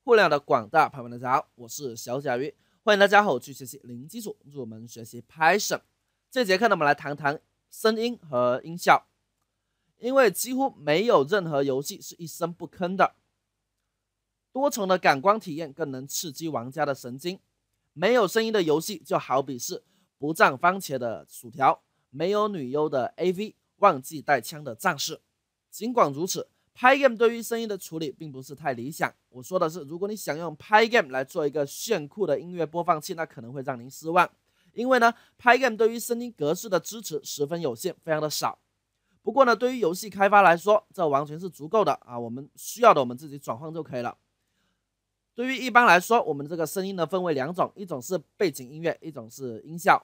互联网的广大朋友们，大家好，我是小甲鱼，欢迎大家和我去学习零基础入门学习 Python。这节课呢，我们来谈谈声音和音效，因为几乎没有任何游戏是一声不吭的。多重的感官体验更能刺激玩家的神经。没有声音的游戏就好比是不蘸番茄的薯条，没有女优的 AV， 忘记带枪的战士。尽管如此，Pygame 对于声音的处理并不是太理想。我说的是，如果你想用 Pygame 来做一个炫酷的音乐播放器，那可能会让您失望。因为呢 ，Pygame 对于声音格式的支持十分有限，非常的少。不过呢，对于游戏开发来说，这完全是足够的啊，我们需要的我们自己转换就可以了。对于一般来说，我们这个声音呢分为两种，一种是背景音乐，一种是音效。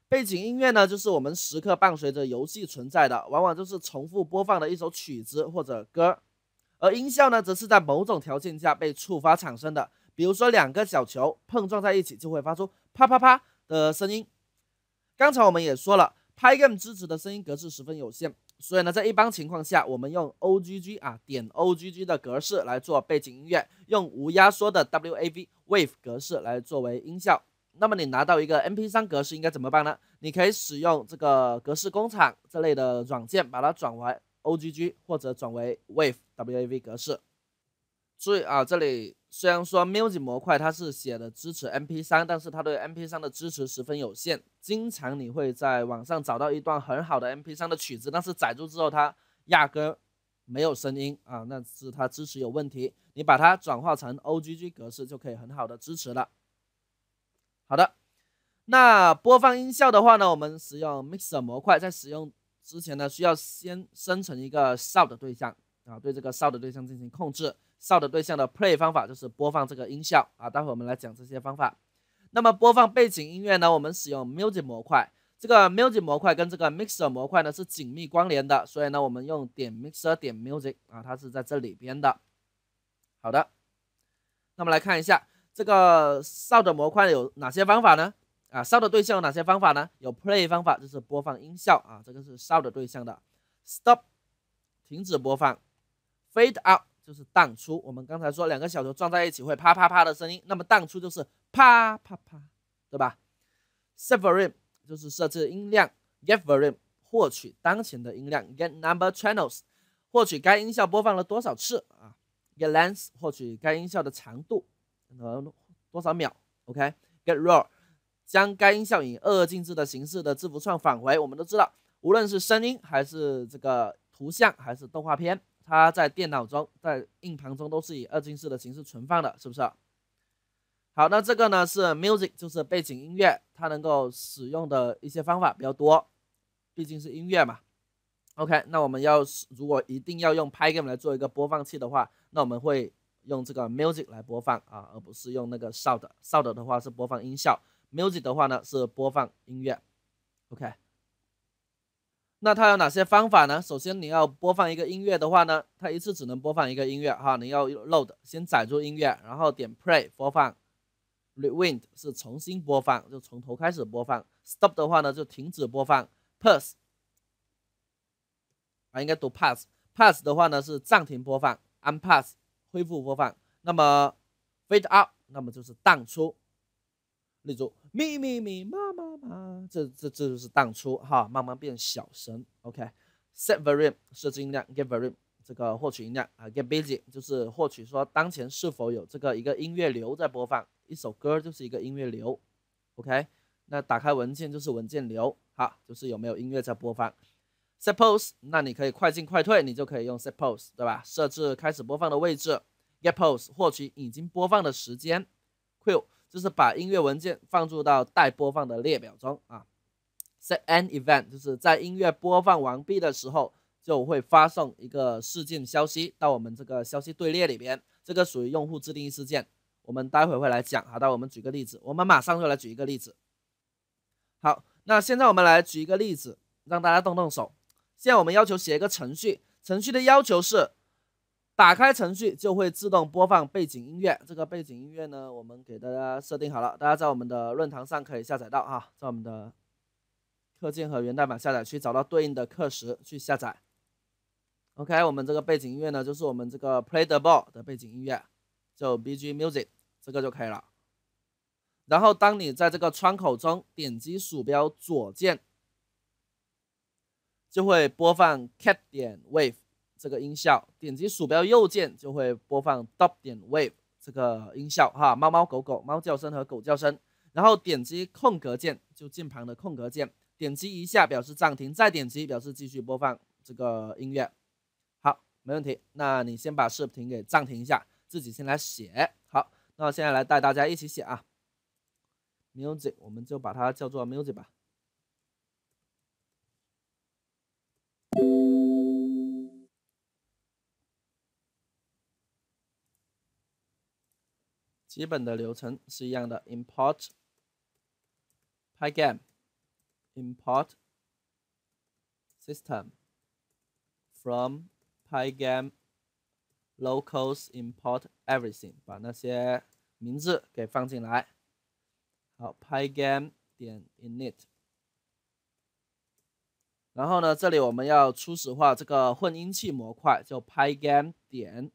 背景音乐呢，就是我们时刻伴随着游戏存在的，往往就是重复播放的一首曲子或者歌。而音效呢，则是在某种条件下被触发产生的，比如说两个小球碰撞在一起就会发出啪啪啪的声音。刚才我们也说了 ，Pygame 支持的声音格式十分有限，所以呢，在一般情况下，我们用 OGG 点 OGG 的格式来做背景音乐，用无压缩的 WAV 格式来作为音效。那么你拿到一个 MP3 格式应该怎么办呢？你可以使用这个格式工厂这类的软件，把它转为 OGG 或者转为 WAV 格式。注意啊，这里虽然说 Music 模块它是写的支持 MP3， 但是它对 MP3 的支持十分有限。经常你会在网上找到一段很好的 MP3 的曲子，但是载入之后它压根没有声音啊，那是它支持有问题。你把它转化成 OGG 格式就可以很好的支持了。好的，那播放音效的话呢，我们使用 Mixer 模块，在使用之前呢，需要先生成一个 Sound 对象啊，对这个 Sound 对象进行控制。Sound 对象的 Play 方法就是播放这个音效啊，待会我们来讲这些方法。那么播放背景音乐呢，我们使用 Music 模块，这个 Music 模块跟这个 Mixer 模块呢是紧密关联的，所以呢，我们用点 Mixer 点 Music 啊，它是在这里边的。好的，那么来看一下。这个 Sound 模块有哪些方法呢？Sound 对象有哪些方法呢？有 Play 方法，就是播放音效啊，这个是 Sound 对象的。Stop 停止播放。Fade out 就是淡出。我们刚才说两个小球撞在一起会啪啪啪的声音，那么淡出就是啪啪啪，对吧 ？Set volume 就是设置音量。Get volume 获取当前的音量。Get number channels 获取该音效播放了多少次啊。Get length 获取该音效的长度。多少秒 ？OK，Get raw 将该音效以二进制的形式的字符串返回。我们都知道，无论是声音还是这个图像还是动画片，它在电脑中、在硬盘中都是以二进制的形式存放的，是不是？好，那这个呢是 music， 就是背景音乐，它能够使用的一些方法比较多，毕竟是音乐嘛。OK， 那我们如果一定要用 Pygame 来做一个播放器的话，那我们会用这个 music 来播放啊，而不是用那个 sound。sound 的话是播放音效 ，music 的话呢是播放音乐。OK， 那它有哪些方法呢？首先你要播放一个音乐的话呢，它一次只能播放一个音乐哈，你要 load 先载入音乐，然后点 play 播放 ，rewind 是重新播放，就从头开始播放 ，stop 的话呢就停止播放 ，pause 应该读 pass 的话呢是暂停播放 ，unpass 恢复播放。那么 fade out 那么就是淡出。例如咪咪咪妈妈妈，这就是淡出哈，慢慢变小声。OK，set volume 设置音量 ，get volume 这个获取音量啊 ，get busy 就是获取说当前是否有这个一个音乐流在播放，一首歌就是一个音乐流。OK， 那打开文件就是文件流，好，就是有没有音乐在播放。set pause 那你可以快进快退，你就可以用 set pause 对吧？设置开始播放的位置。get pause 获取已经播放的时间。queue 就是把音乐文件放入到待播放的列表中啊。set end event 就是在音乐播放完毕的时候，就会发送一个事件消息到我们这个消息队列里边，这个属于用户自定义事件，我们待会会来讲。好的，我们举个例子，我们马上就来举一个例子。好，那现在我们来举一个例子，让大家动动手。现在我们要求写一个程序，程序的要求是打开程序就会自动播放背景音乐。这个背景音乐呢，我们给大家设定好了，大家在我们的论坛上可以下载到哈，在我们的课件和源代码下载区找到对应的课时去下载。OK， 我们这个背景音乐呢，就是我们这个 Play the Ball 的背景音乐。就 BG Music 这个就可以了。然后当你在这个窗口中点击鼠标左键，就会播放 cat 点 wave 这个音效，点击鼠标右键就会播放 dog 点 wave 这个音效哈，猫猫狗狗猫叫声和狗叫声。然后点击空格键，就键盘的空格键，点击一下表示暂停，再点击表示继续播放这个音乐。好，没问题。那你先把视频给暂停一下，自己先来写。好，那我现在来带大家一起写啊。music 我们就把它叫做 music 吧。基本的流程是一样的 ，import pygam import system from pygam locals import everything， 把那些名字给放进来。好 ，pygam 点 init。然后呢，这里我们要初始化这个混音器模块，就 pygam 点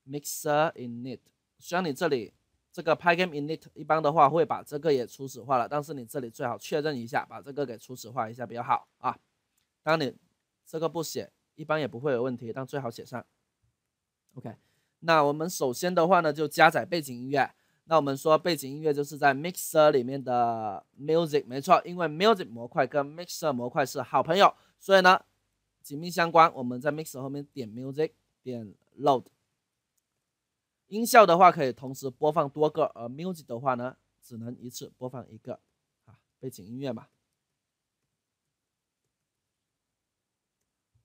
mixer init。虽然你这里这个 pygam init 一般的话会把这个也初始化了，但是你这里最好确认一下，把这个给初始化一下比较好啊。当你这个不写，一般也不会有问题，但最好写上。OK， 那我们首先的话呢，就加载背景音乐。那我们说背景音乐就是在 Mixer 里面的 Music， 没错，因为 Music 模块跟 Mixer 模块是好朋友，所以呢紧密相关。我们在 Mixer 后面点 Music 点 Load。音效的话可以同时播放多个，而 Music 的话呢只能一次播放一个啊，背景音乐嘛。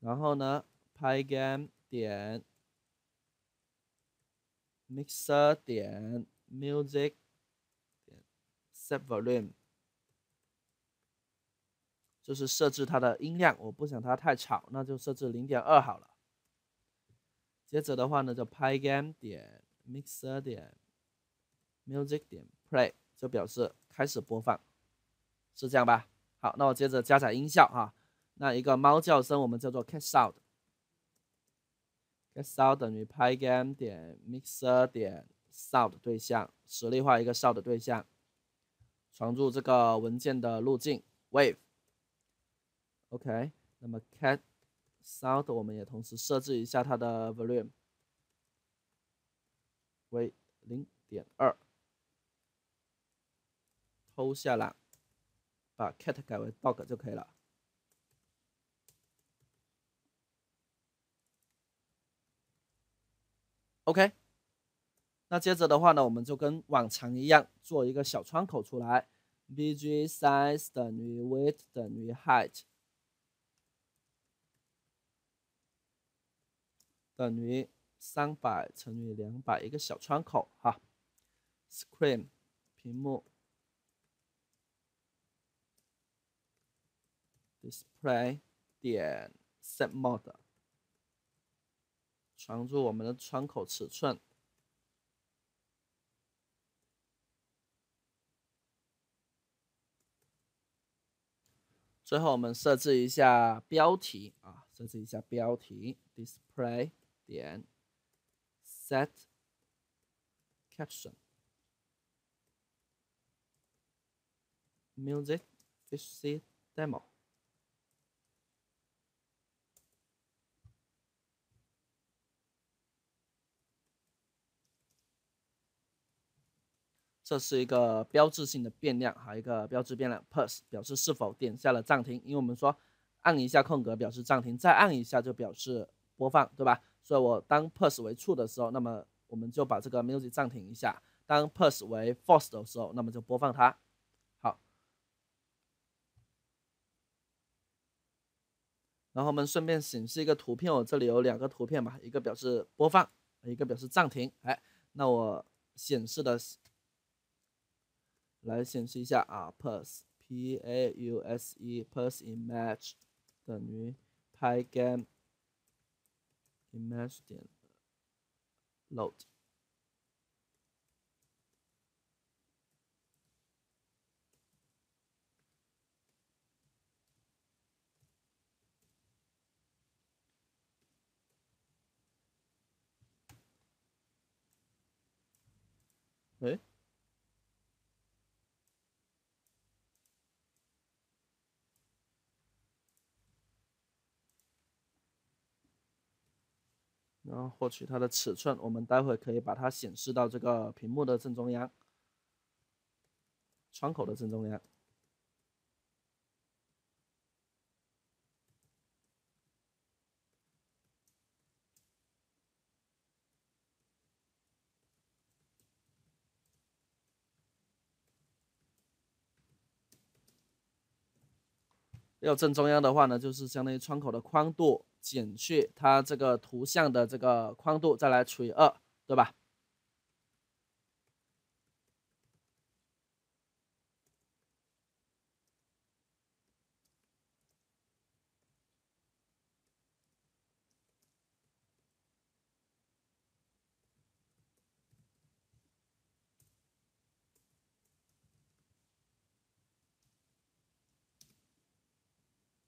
然后呢 ，pygam 点 mixer 点 music 点 set volume， 就是设置它的音量，我不想它太吵，那就设置 0.2 好了。接着的话呢，就 pygam 点 mixer 点 music 点 play， 就表示开始播放，是这样吧？好，那我接着加载音效哈。那一个猫叫声我们叫做 cat sound。Get sound 等于 pygam 点 mixer 点 sound 对象，实例化一个 sound 对象，传入这个文件的路径 wave。OK， 那么 cat sound 我们也同时设置一下它的 volume 为 0.2， 偷下来，把 cat 改为 dog 就可以了。OK， 那接着的话呢，我们就跟往常一样做一个小窗口出来 ，bg size 等于 width 等于 height 等于300乘以200，一个小窗口哈。Screen 屏幕 display 点 set mode 传入我们的窗口尺寸。最后我们设置一下标题啊，设置一下标题 display 点 set caption music fishy demo。这是一个标志性的变量，还有一个标志变量 pause 表示是否点下了暂停，因为我们说按一下空格表示暂停，再按一下就表示播放，对吧？所以我当 pause 为 true 的时候，那么我们就把这个 music 暂停一下；当 pause 为 false 的时候，那么就播放它。好，然后我们顺便显示一个图片，我这里有2个图片吧，一个表示播放，一个表示暂停。哎，那我显示的来显示一下啊 ，pause pause pause image 等于 pygam image 点 load。哎，然后获取它的尺寸，我们待会可以把它显示到这个屏幕的正中央，窗口的正中央。要正中央的话呢，就是相当于窗口的宽度减去它这个图像的这个宽度，再来除以2，对吧？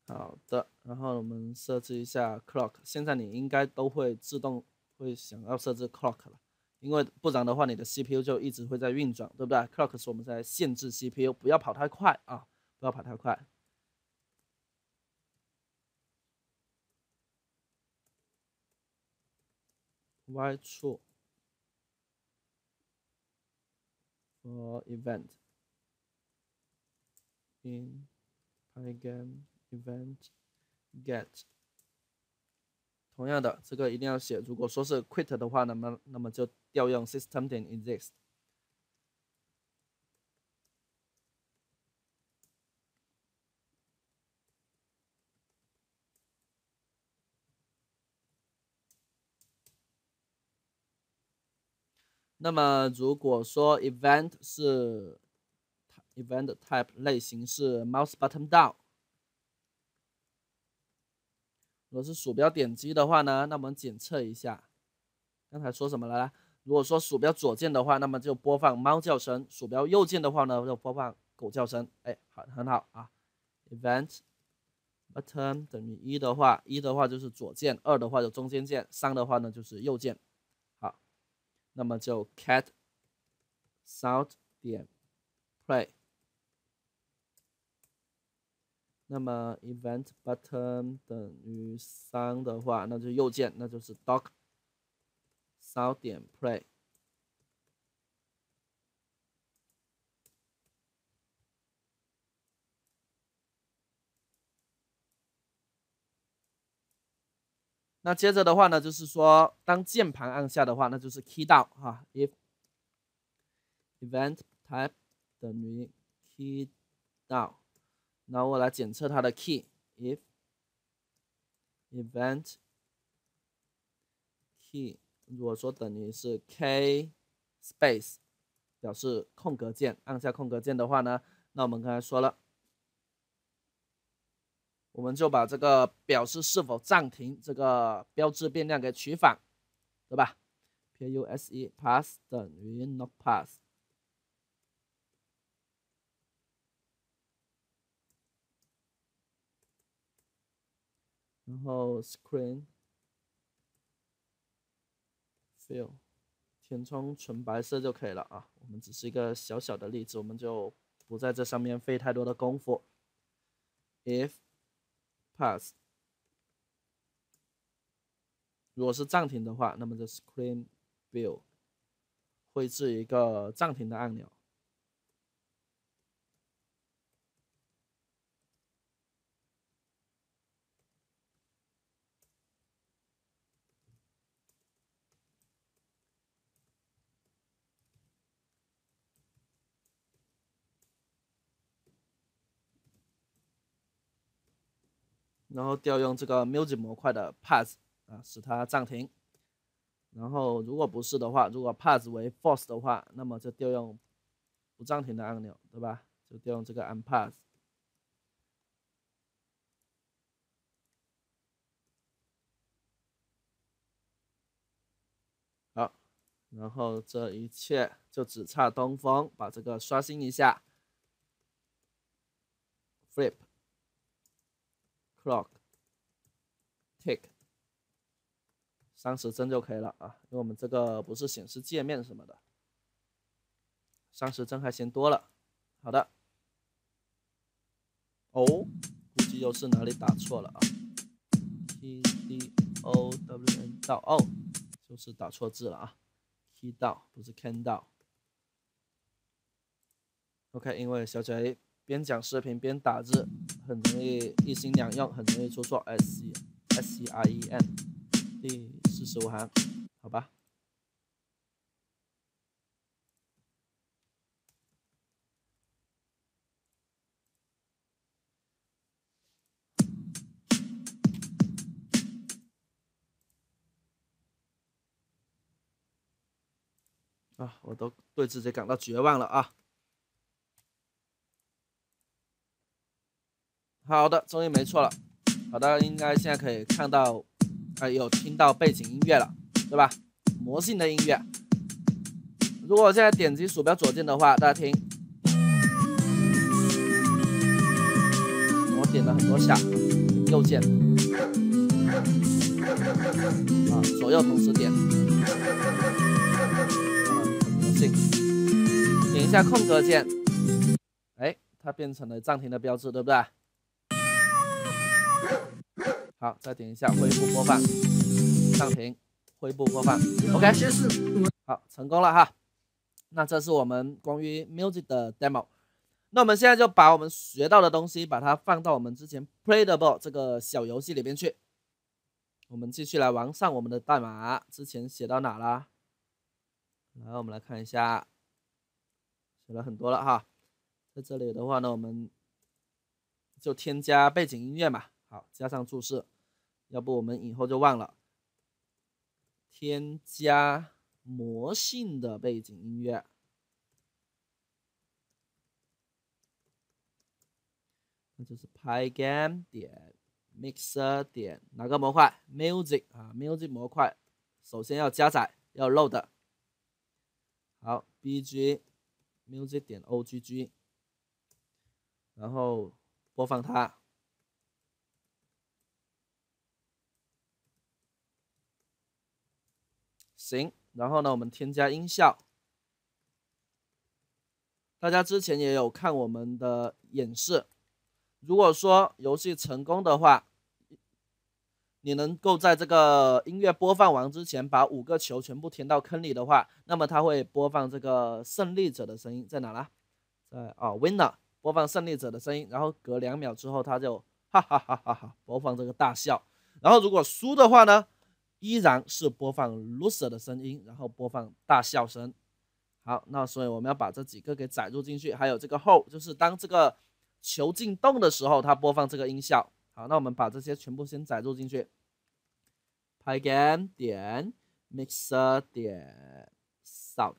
好的，然后我们设置一下 clock。现在你应该都会自动会想要设置 clock 了，因为不然的话，你的 CPU 就一直会在运转，对不对 ？clock 是我们在限制 CPU，不要跑太快啊，不要跑太快。Y true for event in Pygame event get。同样的，这个一定要写。如果说是 quit 的话，那么就调用 system 点 exist。那么如果说 event 是 event type 类型是 mouse button down， 如果是鼠标点击的话呢，那我们检测一下，刚才说什么了？如果说鼠标左键的话，那么就播放猫叫声；鼠标右键的话呢，就播放狗叫声。哎，好，很好啊。event button 等于1的话，1的话就是左键，2的话就中间键，3的话呢就是右键。好，那么就 cat sound 点 play。那么 event button 等于3的话，那就右键，那就是 dock sound 点 play。那接着的话呢，就是说当键盘按下的话，那就是 key down 哈 ，if event type 等于 key down， 然后我来检测它的 key，if event key 如果说等于是 k space 表示空格键，按下空格键的话呢，那我们刚才说了，我们就把这个表示是否暂停这个标志变量给取反，对吧 ？pause pass 等于 not pass。然后 screen fill 填充纯白色就可以了啊。我们只是一个小小的例子，我们就不在这上面费太多的功夫。if pass 如果是暂停的话，那么就 screen fill 绘制一个暂停的按钮。然后调用这个 music 模块的 pass 啊，使它暂停。然后如果不是的话，如果 pass 为 false 的话，那么就调用不暂停的按钮，对吧？就调用这个 unpass。好，然后这一切就只差东风，把这个刷新一下 ，flip clock tick 30帧就可以了啊，因为我们这个不是显示界面什么的。伤时真还嫌多了。好的。哦，估计又是哪里打错了啊 ？T D O W N 到哦，就是打错字了啊 ，key 到不是 can 到。OK， 因为小姐边讲视频边打字，很容易一心两用，很容易出错。SCREN 第45行，好吧。啊，我都对自己感到绝望了啊！好的，终于没错了。好的，应该现在可以看到，有听到背景音乐了，对吧？魔性的音乐。如果我现在点击鼠标左键的话，大家听，我点了很多下，右键，啊，左右同时点，魔性。点一下空格键，哎，它变成了暂停的标志，对不对？好，再点一下恢复播放，暂停，恢复播放 ，OK， 好，成功了哈。那这是我们关于 Music 的 demo。那我们现在就把我们学到的东西，把它放到我们之前 Playable 这个小游戏里面去。我们继续来完善我们的代码，之前写到哪啦？来，我们来看一下，写了很多了哈。在这里的话呢，我们就添加背景音乐嘛。好，加上注释，要不我们以后就忘了。添加魔性的背景音乐，那就是 Pygame 点 Mixer 点哪个模块 Music 啊 ，Music 模块，首先要加载，要 load。好 ，BG Music 点 OGG， 然后播放它。行，然后呢，我们添加音效。大家之前也有看我们的演示，如果说游戏成功的话，你能够在这个音乐播放完之前把5个球全部填到坑里的话，那么它会播放这个胜利者的声音，在哪啦？在winner 播放胜利者的声音，然后隔2秒之后它就哈哈哈哈哈播放这个大笑，然后如果输的话呢，依然是播放 loser 的声音，然后播放大笑声。好，那所以我们要把这几个给载入进去，还有这个后，就是当这个球进洞的时候，它播放这个音效。好，那我们把这些全部先载入进去。Pygame 点 Mixer 点 Sound，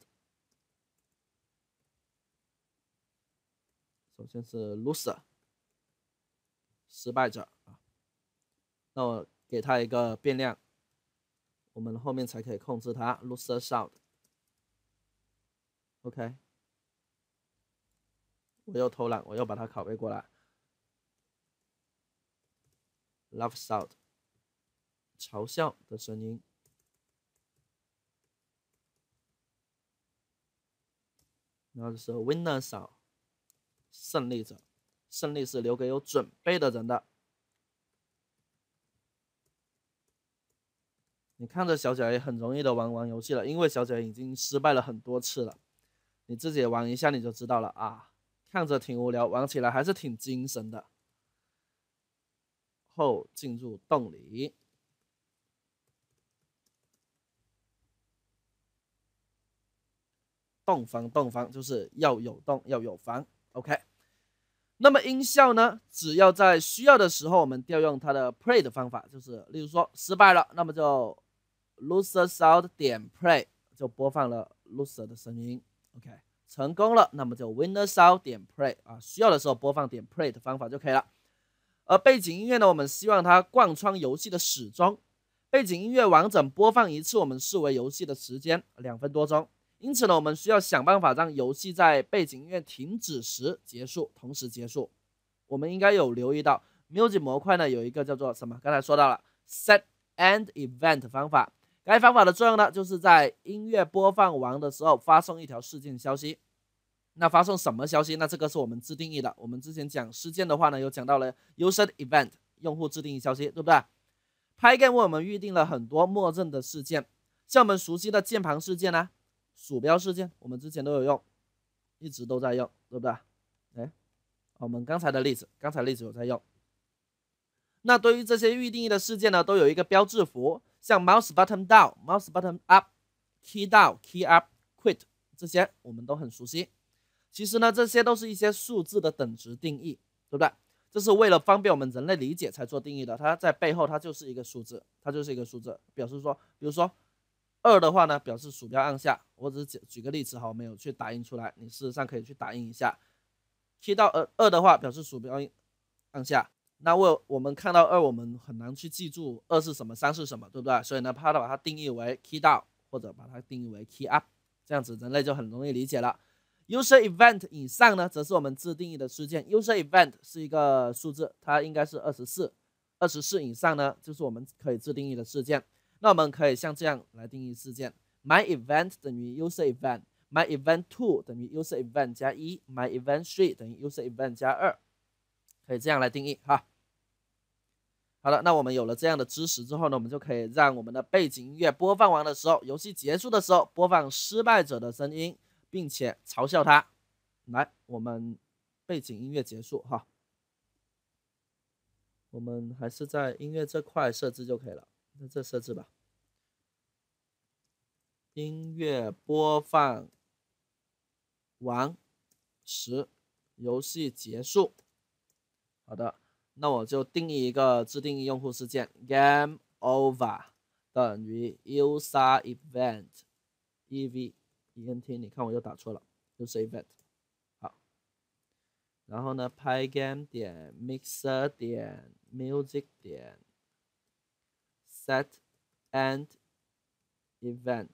首先是 loser 失败者啊，那我给它一个变量，我们后面才可以控制它 loser sound。OK， 我又偷懒，我又把它拷贝过来。Laugh sound， 嘲笑的声音。然后就是 winner sound， 胜利者，胜利是留给有准备的人的。你看着小姐也很容易的玩游戏了，因为小姐已经失败了很多次了。你自己玩一下你就知道了啊，看着挺无聊，玩起来还是挺精神的。后进入洞里，洞房就是要有洞要有房 ，OK。那么音效呢，只要在需要的时候，我们调用它的 play 的方法，就是例如说失败了，那么就 loser sound 点 play 就播放了 loser 的声音 ，OK。成功了，那么就 winner sound 点 play 啊，需要的时候播放点 play 的方法就可以了。而背景音乐呢，我们希望它贯穿游戏的始终。背景音乐完整播放一次，我们视为游戏的时间2分多钟。因此呢，我们需要想办法让游戏在背景音乐停止时结束，同时结束。我们应该有留意到 ，Music 模块呢有一个叫做什么？刚才说到了 Set End Event 方法。该方法的作用呢，就是在音乐播放完的时候发送一条事件消息。那发送什么消息？那这个是我们自定义的。我们之前讲事件的话呢，有讲到了 user event 用户自定义消息，对不对？Pygame 为我们预定了很多默认的事件，像我们熟悉的键盘事件啊、鼠标事件，我们之前都有用，一直都在用，对不对？我们刚才例子有在用。那对于这些预定义的事件呢，都有一个标志符，像 mouse button down、mouse button up、key down、key up、quit 这些我们都很熟悉。其实呢，这些都是一些数字的等值定义，对不对？这是为了方便我们人类理解才做定义的，它在背后它就是一个数字，表示说，比如说2的话呢，表示鼠标按下。我只是举个例子哈，我没有去打印出来，你事实上可以去打印一下。key 到2的话，表示鼠标按下。那我们看到2，我们很难去记住2是什么，3是什么，对不对？所以呢，把它定义为 key down， 或者把它定义为 key up， 这样子人类就很容易理解了。User event 以上呢，则是我们自定义的事件。User event 是一个数字，它应该是24以上呢，就是我们可以自定义的事件。那我们可以像这样来定义事件 ：My event 等于 user event。My event 2等于 user event 加1 ，My event 3等于 user event 加2，可以这样来定义哈。好了，那我们有了这样的知识之后呢，我们就可以让我们的背景音乐播放完的时候，游戏结束的时候播放失败者的声音，并且嘲笑他。来，我们背景音乐结束哈。我们还是在音乐这块设置就可以了，在这设置吧。音乐播放完时，游戏结束。好的，那我就定义一个自定义用户事件 ，Game Over 等于 User Event EVENT， 你看我又打错了 ，User Event。好，然后呢 ，Pygame 点 Mixer 点 Music 点 Set End Event。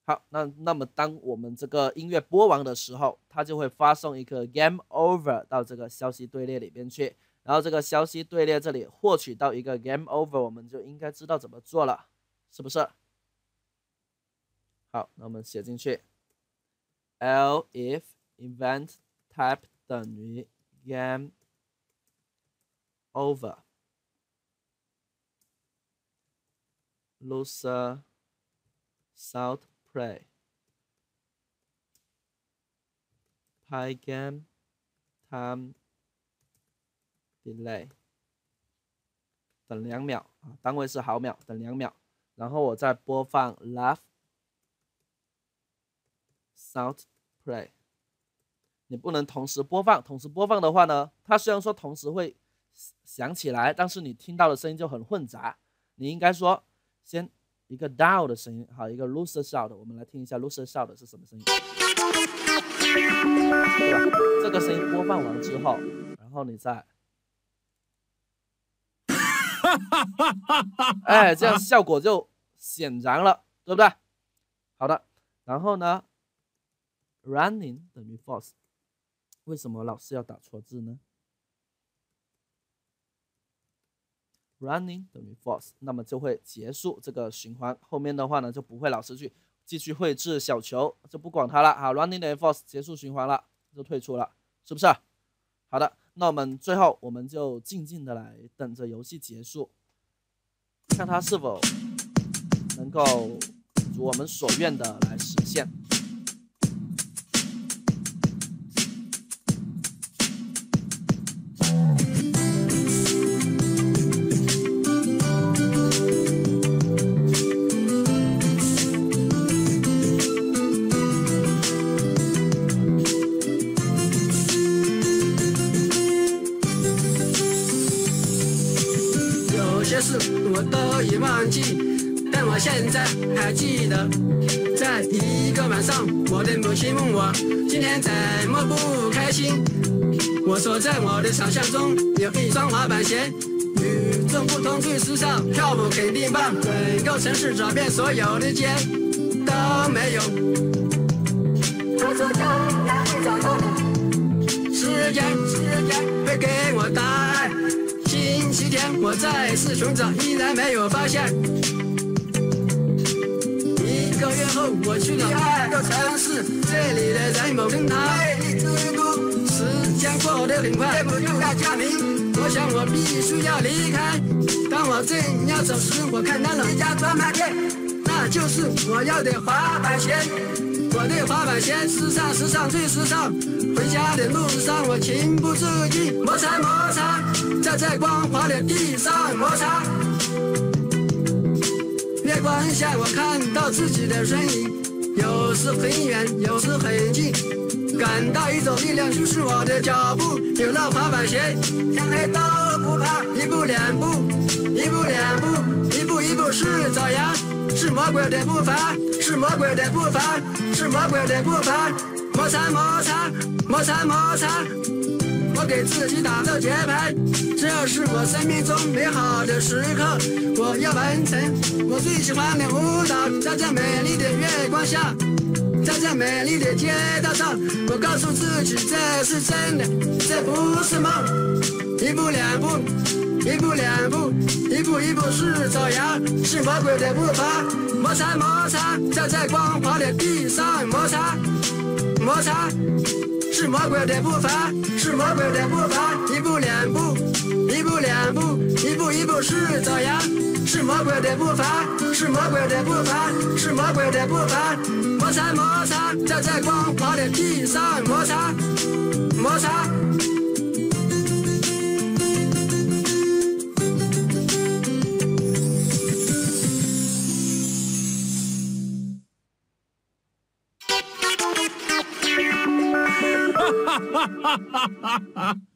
好，那么当我们这个音乐播完的时候，它就会发送一个 Game Over 到这个消息队列里边去，然后这个消息队列这里获取到一个 Game Over， 我们就应该知道怎么做了，是不是？好，那我们写进去 ，If Event Type 等于 Game Over Loser Sound Play Pygame Time Delay 等2秒啊，单位是毫秒，等2秒，然后我再播放 Laugh Sound Play。你不能同时播放，同时播放的话呢，它虽然说同时会响起来，但是你听到的声音就很混杂。你应该说先一个 down 的声音，好，一个 loser sound， 我们来听一下 loser sound 是什么声音，对吧？这个声音播放完之后，然后你再，哎，这样效果就显然了，对不对？好的，然后呢 ，running 等于 false， 为什么老是要打错字呢？Running 等于 false， 那么就会结束这个循环。后面的话呢，就不会老是去继续绘制小球，就不管它了。好 ，Running 等于 false， 结束循环了，就退出了，是不是？好的，那我们最后我们就静静的来等着游戏结束，看它是否能够如我们所愿的来实现。我都已忘记，但我现在还记得，在一个晚上，我的母亲问我今天怎么不开心。我说在我的想象中有一双滑板鞋，与众不同最时尚，跳舞肯定棒，整个城市找遍所有的街都没有。时间会给我答案。星期天我再次寻找，依然没有发现。1个月后后我去了2个城市，这里的人某跟他魅力之都。时间过得很快，不住在家明。我想我必须要离开。当我正要走时，我看到了一家专卖店，那就是我要的滑板鞋。我的滑板鞋时尚，时尚最时尚。回家的路上，我情不自禁摩擦摩擦，在光滑的地上摩擦。月光下，我看到自己的身影，有时很远，有时很近，感到一种力量驱使我的脚步。有了滑板鞋，向黑都不怕，一步两步，一步两步，一步一步是朝阳，是魔鬼的步伐，是魔鬼的步伐，是魔鬼的步伐。摩擦摩擦，摩擦摩擦，我给自己打着节拍，这是我生命中美好的时刻。我要完成我最喜欢的舞蹈，在这美丽的月光下，在这美丽的街道上，我告诉自己这是真的，这不是梦。一步两步，一步两步，一步一步是朝阳，是魔鬼的步伐。摩擦摩擦，在光滑的地上摩擦摩擦，是魔鬼的步伐，是魔鬼的步伐。一步两步，一步两步，一步一步是朝阳，是魔鬼的步伐，是魔鬼的步伐，是魔鬼的步伐。摩擦摩擦，在光滑的地上摩擦摩擦。哈哈哈哈哈！